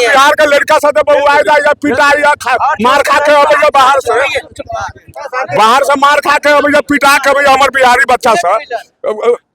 है। बिहार का लड़का सब बहुआ जाएगा, पिटाई मार खा के अबैया बाहर से मार खा के अबैया, पिटा के अबैया। हमारे बिहारी बच्चा सब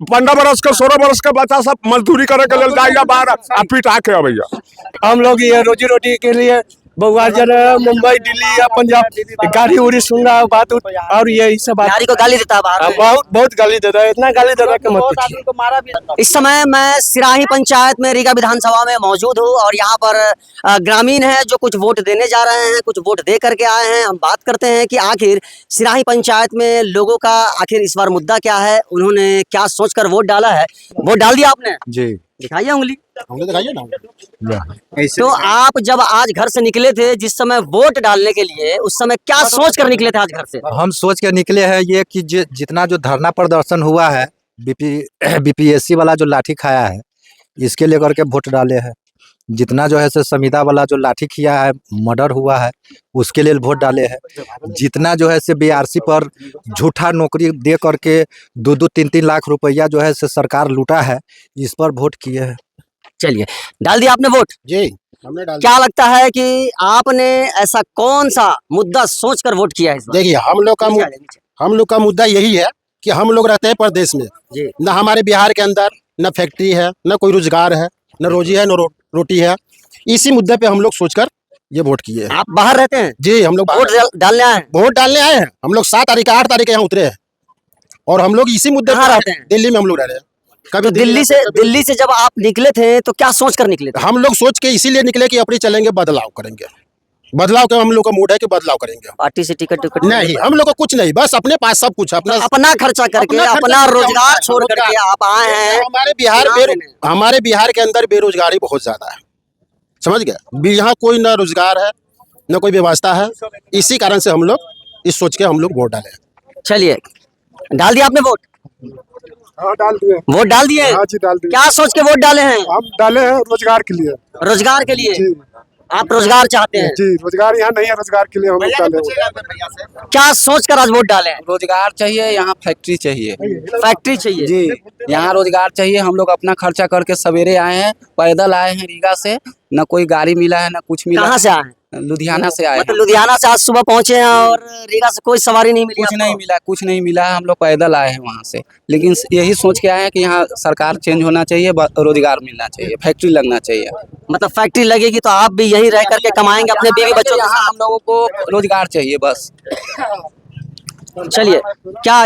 15 बरस के 16 बरस के बच्चा सब मजदूरी करे के लिए जाएगा बाहर आ पिटा के अबैया। हम लोग ये रोजी रोटी के लिए बहुआ जन मुंबई दिल्ली या पंजाब गाड़ी उड़ी सुन रहा बात और ये सब बिहारी को गाली देता है बाहर में। बहुत गाली देता है, इतना गाली देता है कि मत पूछिए। इस समय मैं सिराही पंचायत में रीगा विधानसभा में मौजूद हूँ और यहाँ पर ग्रामीण हैं जो कुछ वोट देने जा रहे हैं, कुछ वोट दे करके आए हैं। हम बात करते हैं कि आखिर सिराही पंचायत में लोगों का आखिर इस बार मुद्दा क्या है, उन्होंने क्या सोचकर वोट डाला है। वोट डाल दिया आपने? जी दिखाइए उंगली। दिखाइए ना। तो आप जब आज घर से निकले थे, जिस समय वोट डालने के लिए, उस समय क्या सोच कर निकले थे आज घर से? हम सोच के निकले हैं ये कि जितना जो धरना प्रदर्शन हुआ है, बीपीएससी वाला जो लाठी खाया है, इसके लेकर के वोट डाले हैं। जितना जो है संविदा वाला जो लाठी खिया है, मर्डर हुआ है, उसके लिए वोट डाले हैं। जितना जो है बीआरसी पर झूठा नौकरी दे करके 2-2, 3-3 लाख रुपया जो है सरकार लूटा है, इस पर वोट किए हैं। चलिए, डाल दिया आपने वोट? जी हमने डाल। क्या लगता है कि आपने ऐसा कौन सा मुद्दा सोचकर वोट किया है इस बार? देखिए हम लोग का मुद्दा यही है कि हम लोग रहते हैं प्रदेश में, न हमारे बिहार के अंदर न फैक्ट्री है, न कोई रोजगार है, न रोजी है, न रोटी है। इसी मुद्दे पे हम लोग सोचकर ये वोट किए हैं। आप बाहर रहते हैं? जी हम लोग वोट डालने आए हैं? वोट डालने आए हैं। हम लोग 7 तारीख 8 तारीख यहाँ उतरे हैं और हम लोग इसी मुद्दे पर रहते हैं। दिल्ली में हम लोग रह रहे हैं। तो दिल्ली से जब आप निकले थे तो क्या सोच कर निकले थे? हम लोग सोच के इसीलिए निकले कि अपनी चलेंगे, बदलाव करेंगे। बदलाव का हम लोग का मूड है कि बदलाव करेंगे। पार्टी से टिकट नहीं, हम लोग को कुछ नहीं, बस अपने पास सब कुछ अपना खर्चा करके, अपना रोजगार छोड़ करके आप आए हैं। हमारे बिहार के अंदर बेरोजगारी बहुत ज्यादा है, समझ गए। यहाँ कोई ना रोजगार है, न कोई व्यवस्था है। इसी कारण से हम लोग इस सोच के हम लोग वोट डाले। चलिए, डाल दिया आपने वोट? हाँ डाल दिए। वोट डाल दिए? हाँ जी डाल दिए। क्या सोच के वोट डाले हैं? हम डाले हैं रोजगार के लिए। रोजगार के लिए? जी। आप रोजगार चाहते हैं? जी, रोजगार यहाँ नहीं है, रोजगार के लिए हम लोग डाले। क्या सोच कर आज वोट डाले? रोजगार चाहिए, यहाँ फैक्ट्री चाहिए। फैक्ट्री चाहिए जी, यहाँ रोजगार चाहिए। हम लोग अपना खर्चा करके सवेरे आए हैं, पैदल आए हैं रीगा से, न कोई गाड़ी मिला है न कुछ मिला। कहाँ से आए हैं? लुधियाना से आए। मतलब लुधियाना से आज सुबह पहुंचे हैं और रीगा से कोई सवारी नहीं मिली? कुछ नहीं मिला। हम लोग पैदल आए हैं वहाँ से, लेकिन यही सोच के आए हैं कि यहाँ सरकार चेंज होना चाहिए, रोजगार मिलना चाहिए, फैक्ट्री लगना चाहिए। मतलब फैक्ट्री लगेगी तो आप भी यहीं रह करके कमाएंगे अपने बीवी बच्चों के साथ? हम लोगों को रोजगार चाहिए बस। चलिए, क्या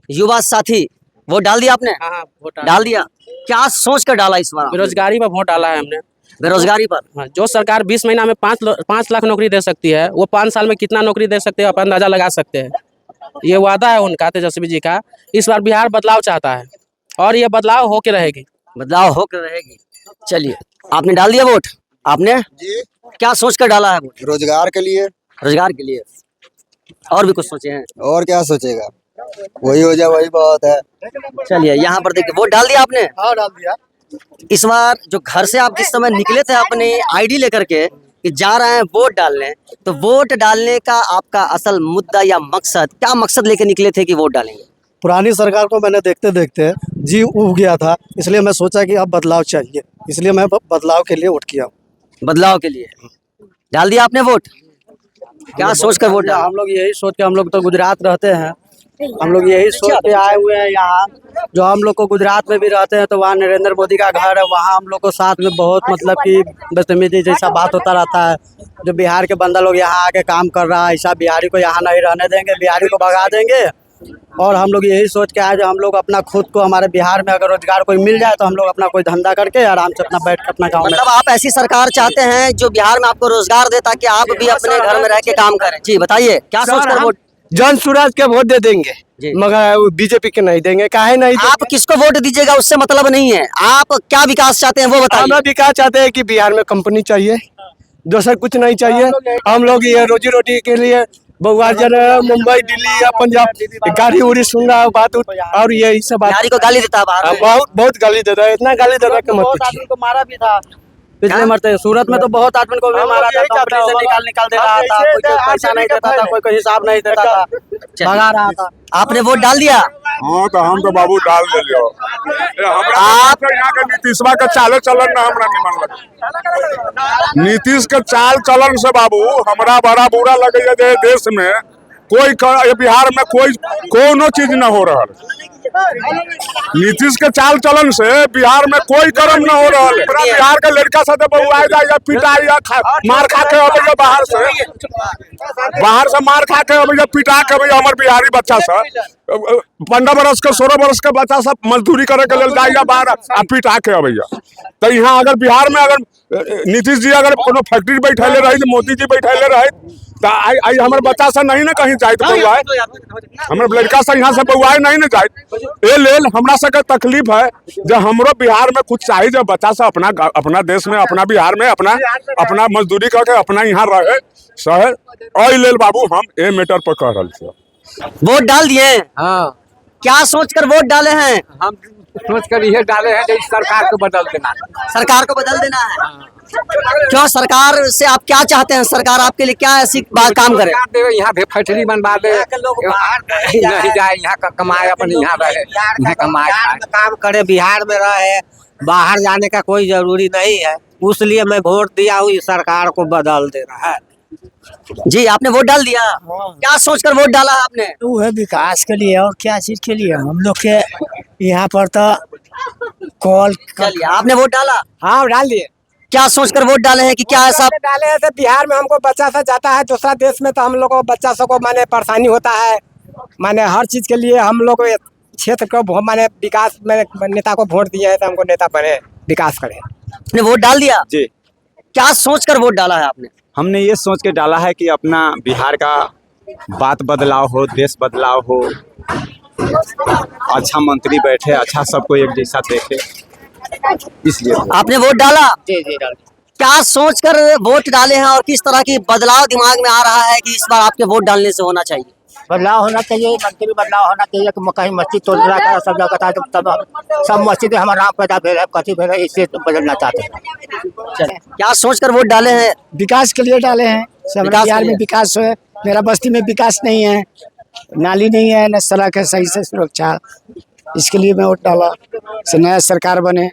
युवा साथी वोट डाल दिया आपने? हाँ, डाल दिया। क्या सोच कर डाला इस बार? बेरोजगारी पर वोट डाला है हमने। बेरोजगारी पर? हाँ, जो सरकार 20 महीना में 5 लाख नौकरी दे सकती है, वो 5 साल में कितना नौकरी दे सकते हैं आप अंदाजा लगा सकते हैं। ये वादा है उनका, तेजस्वी जी का। इस बार बिहार बदलाव चाहता है और ये बदलाव होके रहेगी। बदलाव होकर रहेगी। चलिए, आपने डाल दिया वोट? आपने जी क्या सोच कर डाला है वोट? रोजगार के लिए। रोजगार के लिए? और भी कुछ सोचे हैं? और क्या सोचेगा, वही हो जाए वही बहुत है। चलिए, यहाँ पर देखिए, वोट डाल दिया आपने? हाँ डाल दिया। इस बार जो घर से आप जिस समय निकले थे अपने आईडी लेकर के कि जा रहे हैं वोट डालने, तो वोट डालने का आपका असल मुद्दा या मकसद, क्या मकसद लेकर निकले थे कि वोट डालेंगे? पुरानी सरकार को मैंने देखते देखते जी उब गया था, इसलिए मैं सोचा कि अब बदलाव चाहिए, इसलिए मैं बदलाव के लिए वोट किया। बदलाव के लिए डाल दिया आपने वोट? क्या सोच कर वोट डाला? हम लोग यही सोच के, हम लोग तो गुजरात रहते हैं, हम लोग यही सोच के आए हुए हैं यहाँ। जो हम लोग को गुजरात में भी रहते हैं तो वहाँ नरेंद्र मोदी का घर है, वहाँ हम लोग को साथ में बहुत मतलब कि बदतमीजी जैसा बात होता रहता है। जो बिहार के बंदा लोग यहाँ आके काम कर रहा है, ऐसा बिहारी को यहाँ नहीं रहने देंगे, बिहारी को भगा देंगे। और हम लोग यही सोच के आए जो हम लोग अपना खुद को, हमारे बिहार में अगर रोजगार कोई मिल जाए तो हम लोग अपना कोई धंधा करके आराम से अपना बैठ के अपना गाँव में। मतलब आप ऐसी सरकार चाहते हैं जो बिहार में आपको रोजगार दे ताकि आप भी अपने घर में रह के काम करें? जी बताइए, क्या सोच कर वोट? जन स्वराज के वोट दे देंगे, मगर बीजेपी के नहीं देंगे। काहे नहीं? आप किसको वोट दीजिएगा उससे मतलब नहीं है, आप क्या विकास चाहते हैं वो बताइए। हम विकास चाहते हैं कि बिहार में कंपनी चाहिए, दूसरा कुछ नहीं चाहिए। हम लोग ये रोजी रोटी के लिए बहुआ जन मुंबई दिल्ली या पंजाब गाड़ी उड़ी सुन रहा बात और ये सब बिहारी को गाली देता है बाहर में। बहुत गाली देता है, इतना गाली देता है कि मत पूछिए। को मारा भी था पिछले मरते सूरत में, तो बहुत आदमी को भी मारा था, कंपनी से निकाल दे रहा था, कोई पैसा नहीं देता था, कोई हिसाब नहीं देता था, भगा रहा था। आपने वोट डाल दिया? हाँ तो हम तो बाबू डाल दिलियो आप यहाँ के नीतीशवा के चाले चलन ना हमरा निमन लगे। नीतीश के चाल चलन से बाबू हमरा बड़ा बुरा लगे जे देश में बिहार में कोनो चीज न हो रहा। नीतीश के चाल चलन से बिहार में कोई कर्म न हो रहा है। बिहार के लड़का साथे बउआए जाए या पिटाई या मार खा के अबे बाहर से मार खा के अबे पिटा के अबे हमर बिहारी बच्चा सब 15 बरस के 16 बरस के बच्चा सब मजदूरी करे के लेल जाइए बाहर आ पिटा के अबे। तो यहाँ अगर बिहार में अगर नीतीश जी अगर कोनो फैक्ट्री बैठेले रही, मोदी जी बैठेले रही तो आई हमारे बच्चा से नहीं ना कहीं जाए बउआए, हमारे लड़का से यहाँ से बउआए नहीं ना जाए। ए लेल हमरा सबके तकलीफ है जो हमरो बिहार में कुछ चाहिए जो बच्चा से अपना देश में अपना बिहार में अपना मजदूरी करके अपना यहाँ रहे शहर। ओइ लेल बाबू हम ए मैटर पर कह रहे थे। वोट डाल दिए? हाँ, क्या सोचकर वोट डाले हैं? हम सोच कर ये डाले हैं कि सरकार को बदल देना। सरकार को बदल देना है? क्यों सरकार से आप क्या चाहते हैं? सरकार आपके लिए क्या ऐसी काम करे? यहाँ पे फैक्ट्री बनवा दे, नहीं जाए यहाँ कमाए, अपने यहाँ रहे, यहाँ कमाए काम करे, बिहार में रहे, बाहर जाने का कोई जरूरी नहीं है। उसलिए मैं वोट दिया हूँ, इस सरकार को बदल देना है। जी आपने वोट डाल दिया? क्या सोचकर वोट डाला आपने? वो है विकास के लिए और क्या चीज के लिए। हम लोग के यहाँ पर तो कॉल। चलिए आपने वोट डाला? हाँ, डाल दिए। क्या सोचकर वोट डाले हैं कि क्या ऐसा? डाले हैं तो बिहार में हमको बच्चा सा जाता है दूसरा देश में, तो हम लोग को बच्चा सब को माने परेशानी होता है। माने हर चीज के लिए हम लोग क्षेत्र को माने विकास में नेता को वोट दिए हैं तो हमको नेता बने, विकास करे। आपने वोट डाल दिया? जी। क्या सोचकर वोट डाला है आपने? हमने ये सोच के डाला है कि अपना बिहार का बात बदलाव हो, देश बदलाव हो, अच्छा मंत्री बैठे, अच्छा सबको एक जैसा देखे, इसलिए। आपने वोट डाला? जी जी डाल। क्या सोचकर वोट डाले हैं और किस तरह की बदलाव दिमाग में आ रहा है कि इस बार आपके वोट डालने से होना चाहिए? बदलाव होना चाहिए, मंत्री बदलाव होना चाहिए कि कहीं मस्जिद तोड़ रहा है, सब जगह सब मस्जिद हमारा नाम पैदा भेल है, कथी भेल है, इससे बदलना चाहते हैं। क्या सोचकर वोट डाले हैं? विकास के लिए डाले हैं। सब बिहार में विकास है, मेरा बस्ती में विकास नहीं है, नाली नहीं है, न सड़क है सही से सुरक्षा, इसके लिए मैं वोट डाला, नया सरकार बने।